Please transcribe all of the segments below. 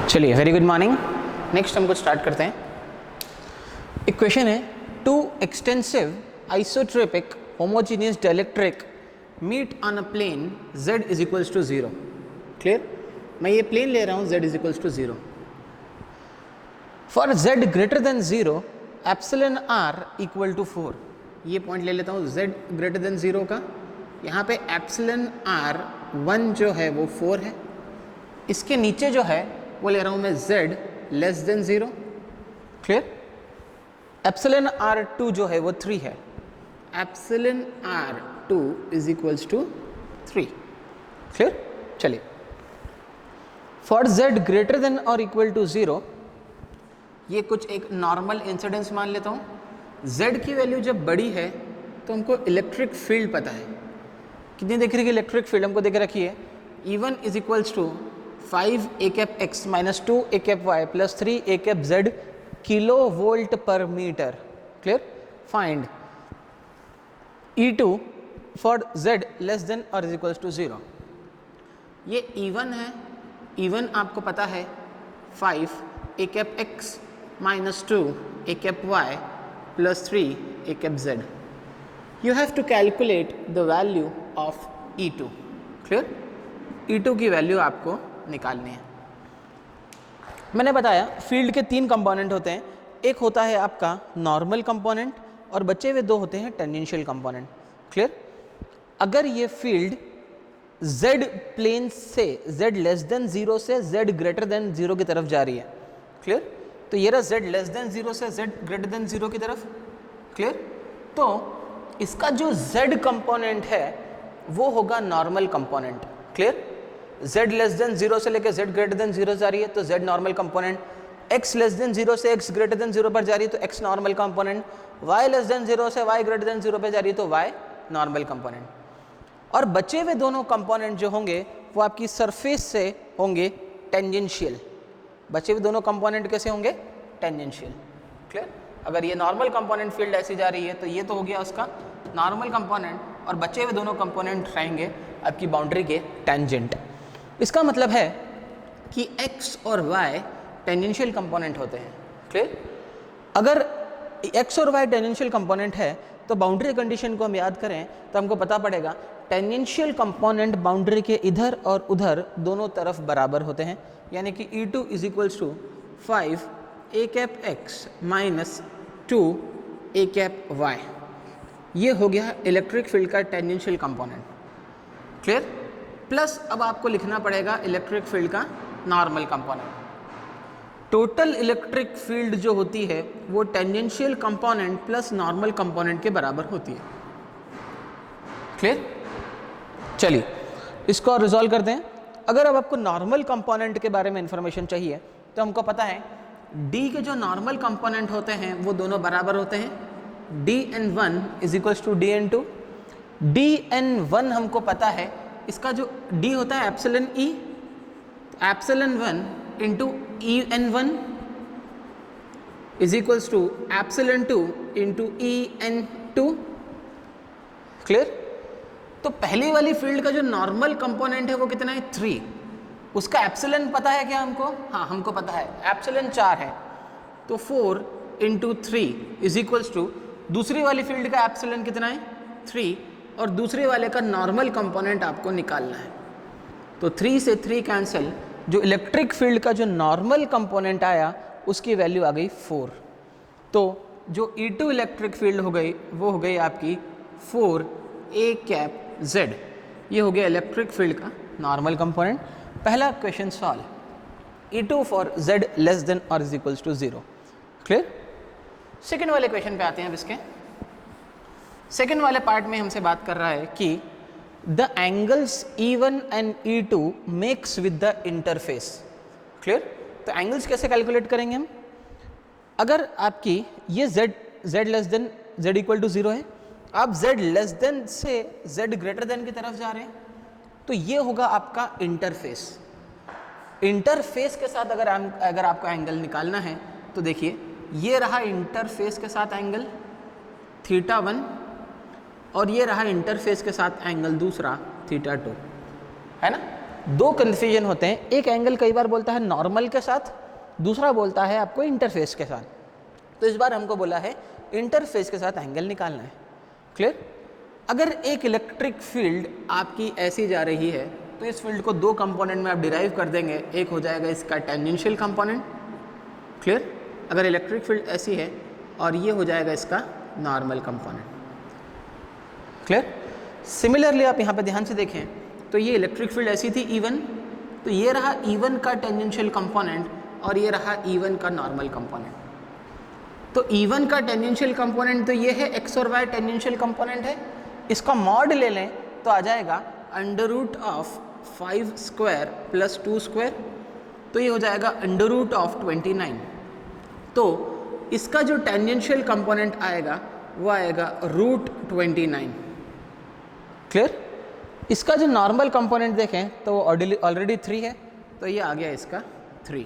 चलिए, very good morning. Next हम कुछ स्टार्ट करते हैं। एक क्वेश्चन है, two extensive isotropic homogeneous dielectric meet on a plane z is equals to 0। Clear? मैं ये प्लेन ले रहा हूँ z is equals to 0। For z greater than 0 epsilon r equal to 4। ये पॉइंट ले लेता हूँ z ग्रेटर देन 0 का। यहाँ पे एप्सिलॉन r 1 जो है वो 4 है। इसके नीचे जो है वो ले रहा हूँ मैं z less than 0। Clear? Epsilon r2 जो है वो 3 है। Epsilon r2 is equals to 3। Clear? चलिए, फॉर z ग्रेटर देन और इक्वल टू 0, ये कुछ एक नॉर्मल इंसिडेंस मान लेता हूँ। z की वैल्यू जब बड़ी है तो हमको इलेक्ट्रिक फील्ड पता है। कितनी देख रही है इलेक्ट्रिक फील्ड? हमको देख रखी है E1 is equals to 5 a cap x minus 2 a cap y plus 3 a cap z kilo volt per metre. Clear? Find E2 for z less than और इज इक्वल्स टू 0। ये E1 है। E1 आपको पता है 5 a cap x minus 2 a cap y plus 3 a cap z। You have to calculate the value of E2। Clear? E2 की value आपको निकालनी है। मैंने बताया फील्ड के 3 कंपोनेंट होते हैं। एक होता है आपका नॉर्मल कंपोनेंट और बचे हुए 2 होते हैं टेंजेंशियल कंपोनेंट। क्लियर? अगर ये फील्ड z प्लेन से z लेस देन 0 से z ग्रेटर देन 0 की तरफ जा रही है। क्लियर? तो ये रहा z लेस देन 0 से z ग्रेटर देन 0 की तरफ। क्लियर? तो इसका जो z कंपोनेंट है वो होगा normal component. Clear? z less than 0 से लेकर z ग्रेटर देन 0 जा रही है तो z normal component, x less than 0 से x ग्रेटर देन 0 पर जा रही है तो x normal component, y less than 0 से y ग्रेटर देन 0 पर जा रही है तो y नॉर्मल कंपोनेंट। और बचे हुए दोनों कंपोनेंट जो होंगे वो आपकी सरफेस से होंगे टेंजेंशियल। बचे हुए दोनों कंपोनेंट कैसे होंगे? टेंजेंशियल। क्लियर? अगर ये नॉर्मल कंपोनेंट फील्ड ऐसी जा रही है तो ये तो हो गया उसका नॉर्मल कंपोनेंट, और बचे हुए दोनों कंपोनेंट रहेंगे आपकी बाउंड्री के टेंजेंट। इसका मतलब है कि x और y टेंजेंशियल कंपोनेंट होते हैं। क्लियर? अगर x और y टेंजेंशियल कंपोनेंट है तो बाउंड्री कंडीशन को हम याद करें तो हमको पता पड़ेगा टेंजेंशियल कंपोनेंट बाउंड्री के इधर और उधर दोनों तरफ बराबर होते हैं। यानी कि E2 is equals to 5 a cap x minus 2 a cap y। ये हो गया इलेक्ट्रिक फील्ड का टेंजेंशियल कंपोनेंट। क्लियर? प्लस अब आपको लिखना पड़ेगा इलेक्ट्रिक फील्ड का normal component. Total electric field जो होती है वो tangential component plus normal component के बराबर होती है। क्लियर? चलिए, इसको और रिजॉल्व करते हैं। अगर अब आपको नॉर्मल कंपोनेंट के बारे में इंफॉर्मेशन चाहिए तो हमको पता है D के जो नॉर्मल कंपोनेंट होते हैं वो दोनों बराबर होते हैं। dn1 is equals to dn2। dn1 हमको पता है, इसका जो d होता है epsilon e, epsilon 1 into en1 is equals to epsilon 2 into en2। Clear? तो पहली वाली फील्ड का जो नॉर्मल कंपोनेंट है वो कितना है? 3। उसका एप्सिलॉन पता है क्या हमको? हाँ, हमको पता है एप्सिलॉन 4 है। तो 4 इंटू 3 इज इक्वल्स टू दूसरी वाली फील्ड का एप्सिलॉन कितना है? 3, और दूसरे वाले का नॉर्मल कंपोनेंट आपको निकालना है। तो 3 से 3 कैंसिल, जो इलेक्ट्रिक फील्ड का जो नॉर्मल कंपोनेंट आया उसकी वैल्यू आ गई 4। तो जो E2 इलेक्ट्रिक फील्ड हो गई वो हो गई आपकी 4 a कैप z। ये हो गया इलेक्ट्रिक फील्ड का नॉर्मल कंपोनेंट। पहला question solve. E2 for z less than और is equals to 0। Clear? Second वाले क्वेश्चन पे आते हैं। अब इसके सेकेंड वाले पार्ट में हमसे बात कर रहा है कि the angles E1 and E2 makes with the interface. Clear? तो एंगल्स कैसे कैलकुलेट करेंगे हम? अगर आपकी ये z less than z equal to 0 है, आप z लेस देन से z ग्रेटर देन की तरफ जा रहे हैं, तो ये होगा आपका इंटरफेस। इंटरफेस के साथ अगर आपको एंगल निकालना है तो देखिए ये रहा इंटरफेस के साथ एंगल θ1, और ये रहा इंटरफेस के साथ एंगल दूसरा θ2, है ना? दो कन्फ्यूजन होते हैं, एक एंगल कई बार बोलता है नॉर्मल के साथ, दूसरा बोलता है आपको इंटरफेस के साथ। तो इस बार हमको बोला है इंटरफेस के साथ एंगल निकालना है। क्लियर? अगर एक इलेक्ट्रिक फील्ड आपकी ऐसी जा रही है तो इस फील्ड को दो कंपोनेंट में आप डिराइव कर देंगे, एक हो जाएगा इसका टेंजेंशियल कंपोनेंट। क्लियर? अगर इलेक्ट्रिक फील्ड ऐसी है और ये हो जाएगा इसका नॉर्मल कंपोनेंट। क्लियर? सिमिलरली आप यहाँ पे ध्यान से देखें तो ये इलेक्ट्रिक फील्ड ऐसी थी E1, तो ये रहा E1 का टेंजेंशियल कंपोनेंट और ये रहा E1 का नॉर्मल कंपोनेंट। तो E1 का टेंजेंशियल कंपोनेंट तो ये है, x और y टेंजेंशियल कंपोनेंट है, इसका मॉड ले लें तो आ जाएगा under root of 5 square plus 2 square, तो ये हो जाएगा अंडर रूट ऑफ 29। तो इसका जो टेंजेंशियल कंपोनेंट आएगा वो आएगा रूट 29। क्लियर? इसका जो नॉर्मल कंपोनेंट देखें तो ऑलरेडी 3 है, तो ये आ गया इसका 3।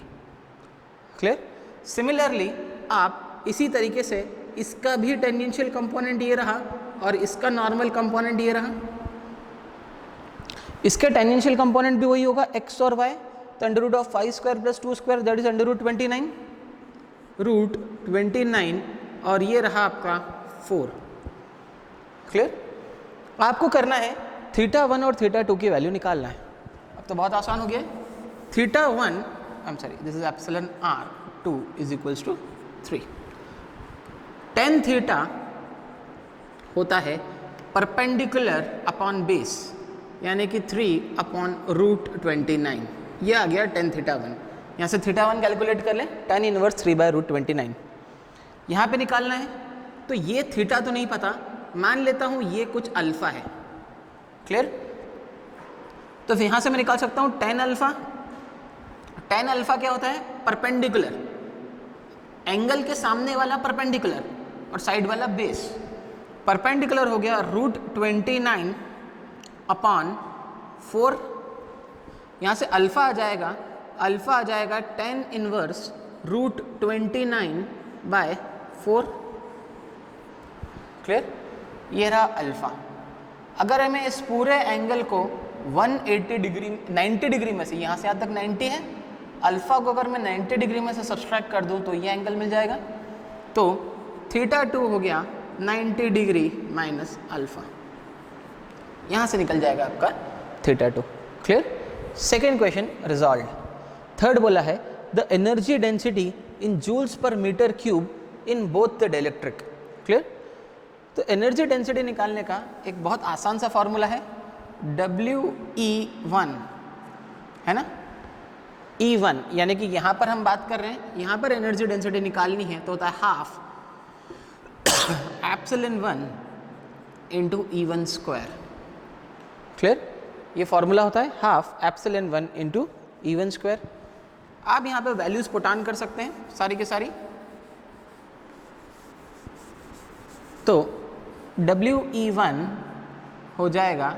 क्लियर? सिमिलरली आप इसी तरीके से इसका भी टेंजेंशियल कंपोनेंट ये रहा और इसका नॉर्मल कंपोनेंट ये रहा, इसके टेंजेंशियल कंपोनेंट भी वही होगा x और y, तो under root of 5 square plus 2 square that is under root 29, root 29, और ये रहा आपका 4। क्लियर? आपको करना है θ1 और θ2 की वैल्यू निकालना है। अब तो बहुत आसान हो गया। θ1 this is epsilon r2 is equals to 3। tan theta होता है परपेंडिकुलर अपॉन बेस, यानी कि 3 अपॉन रूट 29। ये आ गया tan θ1। यहाँ से θ1 कैलकुलेट कर लें, tan इनवर्स 3 बाय रूट 29 यहाँ पे निकालना है। तो ये थीटा तो नहीं पता, मान लेता हूँ ये कुछ अल्फा है। क्लियर? तो यहाँ से मैं निकाल सकता हूँ tan अल्फा। tan अल्फा क्या होता है? परपेंडिकुलर, एंगल के सामने वाला परपेंडिकुलर और साइड वाला बेस। परपेंडिकुलर हो गया रूट 29 अपॉन 4। यहाँ से अल्फा आ जाएगा, अल्फा आ जाएगा tan inverse root 29 by 4। Clear? ये रहा अल्फा। अगर हमें इस पूरे एंगल को 180 डिग्री 90 डिग्री में से, यहाँ से यहाँ तक 90 है, अल्फा को अगर मैं 90 डिग्री में से सब्सट्रैक्ट कर दूँ तो ये एंगल मिल जाएगा। तो θ2 हो गया 90 डिग्री माइनस अल्फा, यहाँ से निकल जाएगा आपका θ2। Clear? Second question resolve. Third बोला है the energy density in joules per metre cube in both the dielectric. Clear? तो एनर्जी डेंसिटी निकालने का एक बहुत आसान सा फॉर्मूला है, WE1 है ना। E1 यानी कि यहाँ पर हम बात कर रहे हैं, यहाँ पर एनर्जी डेंसिटी निकालनी है तो होता है half epsilon 1 into E1 square. Clear? ये फॉर्मूला होता है half epsilon 1 into E1 square. आप यहाँ पे वैल्यूज पुट ऑन कर सकते हैं सारी के सारी। तो WE1 हो जाएगा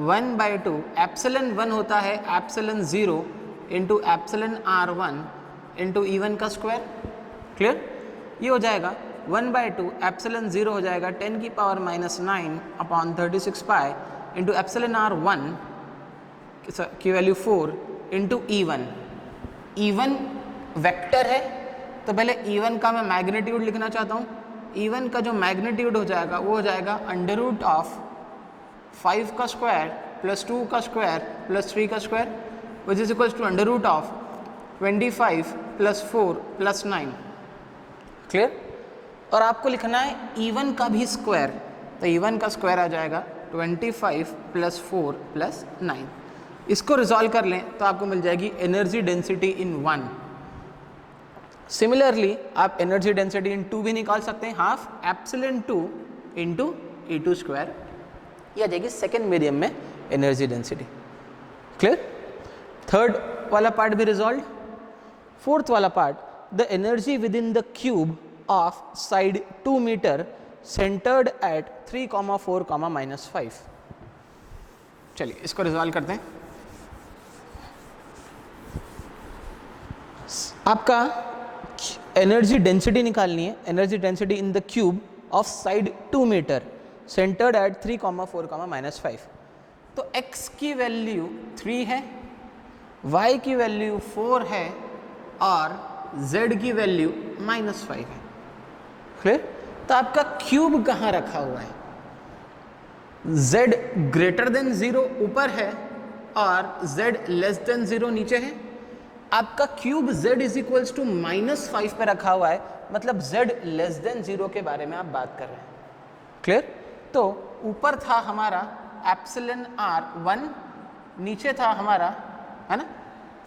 1/2 एप्सिलॉन 1 होता है epsilon 0 into epsilon R1 into E1 का स्क्वायर। क्लियर? ये हो जाएगा 1/2 एप्सिलॉन 0 हो जाएगा 10 की power -9 upon 36 pi into epsilon R1 की value 4 into E1। E1 vector है, तो पहले E1 का मैं मैग्नीट्यूड लिखना चाहता हूँ। E1 का जो मैग्नीट्यूड हो जाएगा वो हो जाएगा अंडर रूट ऑफ 5 का स्क्वायर प्लस 2 का स्क्वायर प्लस 3 का square which is equals to under root of 25 plus 4 plus 9। Clear? और आपको लिखना है E1 का भी स्क्वायर, तो E1 का स्क्वायर आ जाएगा 25 प्लस 4 प्लस 9। इसको रिजॉल्व कर लें तो आपको मिल जाएगी एनर्जी डेंसिटी इन 1। सिमिलरली आप एनर्जी डेंसिटी इन 2 भी निकाल सकते हैं, half epsilon 2 into E2 square. ये आ जाएगी सेकेंड मीडियम में एनर्जी डेंसिटी। क्लियर? थर्ड वाला पार्ट भी रिजॉल्व। फोर्थ वाला part, the energy within the cube of side 2 metre centred at 3, 4, -5। चलिए इसको रिजॉल्व करते हैं। आपका एनर्जी डेंसिटी निकालनी है, energy density in the cube of side 2 metre centred at 3, 4, -5। तो x की वैल्यू 3 है y की वैल्यू 4 है और z की वैल्यू -5 है। क्लियर? तो आपका क्यूब कहाँ रखा हुआ है? z ग्रेटर देन 0 ऊपर है और z लेस देन 0 नीचे है। आपका cube z is equals to -5 पे रखा हुआ है, मतलब z लेस देन 0 के बारे में आप बात कर रहे हैं। क्लियर? तो ऊपर था हमारा एप्सिलन r 1, नीचे था हमारा, है ना,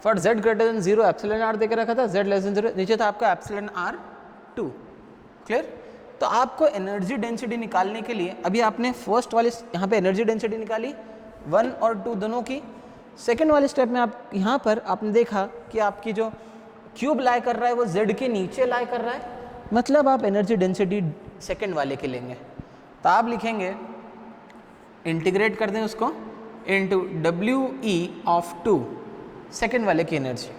for z greater than 0 epsilon r देकर रखा था, z लेस देन 0, नीचे था आपका एप्सिलन r 2। क्लियर? तो आपको एनर्जी डेंसिटी निकालने के लिए अभी आपने फर्स्ट वाले यहाँ पे एनर्जी डेंसिटी निकाली 1 और 2 दोनों की। सेकेंड वाले स्टेप में आप यहाँ पर आपने देखा कि आपकी जो क्यूब लाई कर रहा है वो z के नीचे लाई कर रहा है, मतलब आप एनर्जी डेंसिटी सेकेंड वाले के लेंगे। तो आप लिखेंगे, इंटीग्रेट कर दें उसको इनटू WE ऑफ 2, सेकेंड वाले की एनर्जी।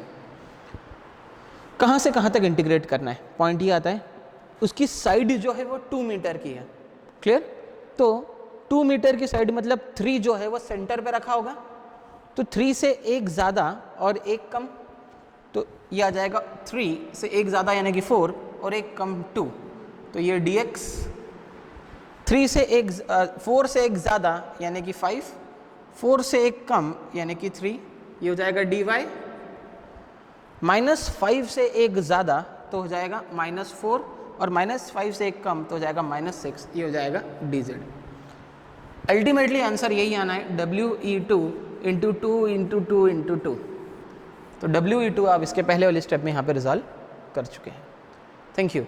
कहाँ से कहाँ तक इंटीग्रेट करना है? पॉइंट ये आता है, उसकी साइड जो है वो 2 मीटर की है। क्लियर? तो 2 मीटर की साइड मतलब 3 जो है वो सेंटर पे रखा होगा, तो 3 से एक ज़्यादा और एक कम, तो ये आ जाएगा 3 से एक ज़्यादा यानी कि 4 और एक कम 2, तो ये dx। 4 से एक ज़्यादा यानी कि 5, 4 से एक कम यानी कि 3, ये हो जाएगा dy। -5 से एक ज़्यादा तो हो जाएगा -4 और -5 से एक कम तो हो जाएगा -6, ये हो जाएगा dz। अल्टीमेटली आंसर यही आना है, WE2 इंटू 2 इंटू 2 इंटू 2। तो WE2 आप इसके पहले वाले स्टेप में यहाँ पे रिजॉल्व कर चुके हैं। Thank you.